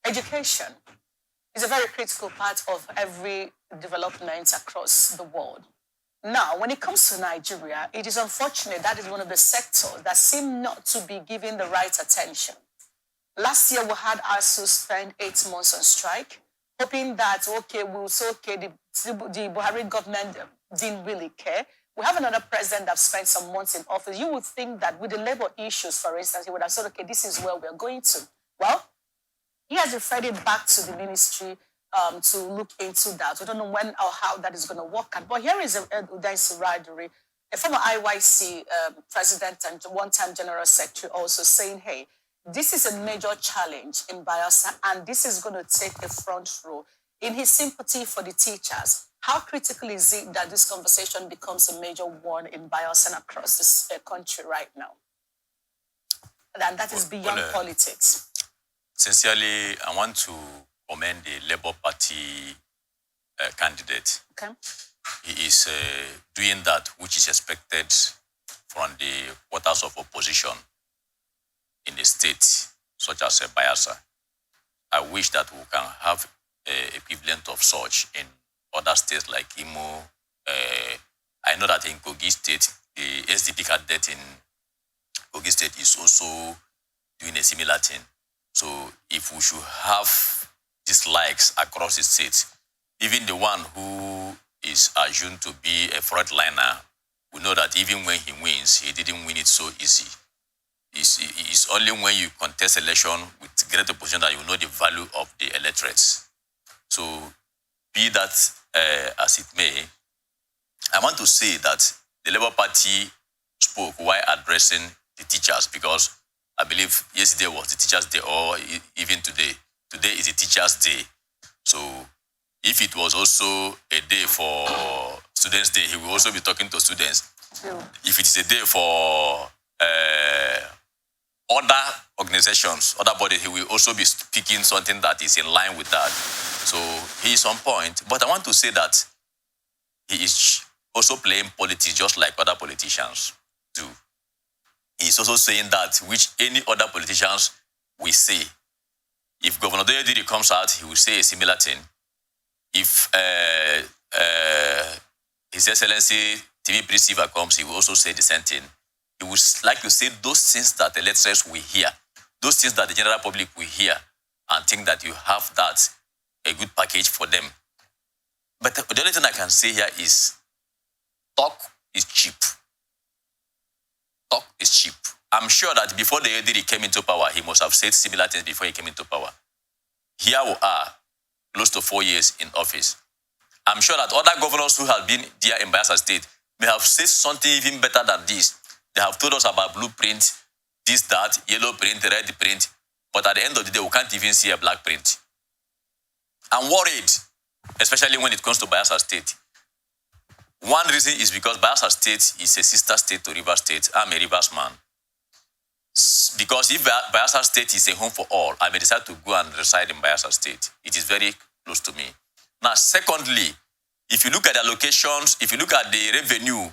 education is a very critical part of every development across the world. Now, when it comes to Nigeria, it is unfortunate that is one of the sectors that seem not to be given the right attention. Last year, we had ASU spend 8 months on strike, hoping that, okay, we'll say, okay, the Buhari government didn't really care. We have another president that spent some months in office. You would think that with the labor issues, for instance, he would have said, okay, this is where we're going to. Well, he has referred it back to the ministry to look into that. We don't know when or how that is going to work out. But here is Uday Suraduri, a former IYC president and one-time general secretary, also saying, hey, this is a major challenge in Bayelsa, and this is going to take a front row. In his sympathy for the teachers, how critical is it that this conversation becomes a major one in Bayelsa and across this country right now? And that is beyond politics. Sincerely, I want to commend the Labour Party candidate. Okay. He is doing that which is expected from the quarters of opposition in a state such as Bayelsa. I wish that we can have a equivalent of such in other states like Imo. I know that in Kogi State, the SDP candidate in Kogi State is also doing a similar thing. So if we should have dislikes across the states, even the one who is assumed to be a frontliner, we know that even when he wins, he didn't win it so easy. It's only when you contest election with great opposition that you know the value of the electorates. So be that as it may, I want to say that the Labour Party spoke while addressing the teachers, because I believe yesterday was the Teachers' Day, or even today. Today is the Teachers' Day. So if it was also a day for Students' Day, he will also be talking to students. Yeah. If it's a day for other organizations, other bodies, he will also be speaking something that is in line with that. So he is on point. But I want to say that he is also playing politics just like other politicians do. He's also saying that which any other politicians will say. If Governor Doyediri comes out, he will say a similar thing. If His Excellency TV Presiva comes, he will also say the same thing. He would like to say those things that the electors will hear, those things that the general public will hear, and think that you have that, a good package for them. But the only thing I can say here is talk is cheap. Talk is cheap. I'm sure that before the ADD came into power, he must have said similar things before he came into power. Here we are, close to 4 years in office. I'm sure that other governors who have been there in Bayelsa State may have said something even better than this. They have told us about blueprint, this, that, yellow print, red print, but at the end of the day, we can't even see a black print. I'm worried, especially when it comes to Bayelsa State. One reason is because Bayelsa State is a sister state to Rivers State. I'm a Rivers man. Because if Bayelsa State is a home for all, I may decide to go and reside in Bayelsa State. It is very close to me. Now, secondly, if you look at the allocations, if you look at the revenue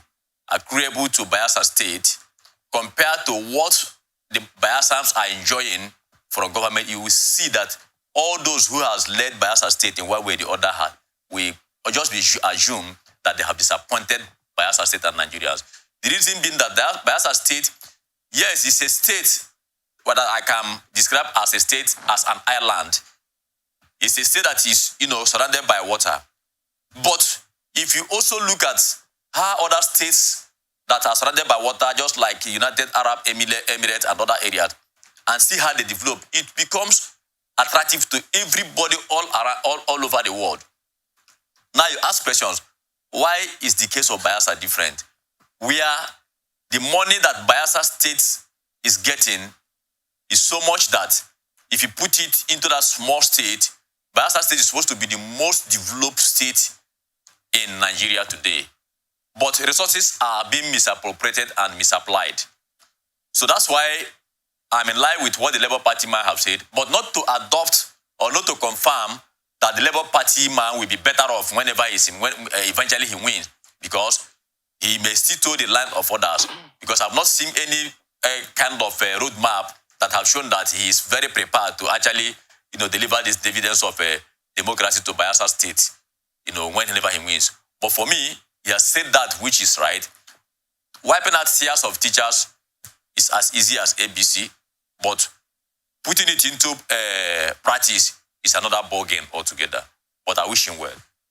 accruable to Bayelsa State, compared to what the Bayelsans are enjoying from government, you will see that all those who has led Bayelsa State in one way or the other will just be assumed that they have disappointed Bayelsa State and Nigerians. The reason being that Bayelsa State, yes, it's a state what I can describe as a state, as an island. It's a state that is, surrounded by water. But if you also look at how other states that are surrounded by water, just like United Arab Emirates and other areas, and see how they develop, it becomes attractive to everybody all around, all over the world. Now you ask questions, why is the case of Bayelsa different? Where the money that Bayelsa State is getting is so much that if you put it into that small state, Bayelsa State is supposed to be the most developed state in Nigeria today. But resources are being misappropriated and misapplied. So that's why I'm in line with what the Labour Party might have said, but not to adopt or not to confirm that the Labour Party man will be better off whenever eventually he wins, because he may still toe the line of others, because I've not seen any kind of roadmap that have shown that he is very prepared to actually deliver this dividends of democracy to Bayelsa State, whenever he wins. But for me, he has said that which is right. Wiping out tiers of teachers is as easy as ABC, but putting it into practice is another ball game altogether. But I wish him well.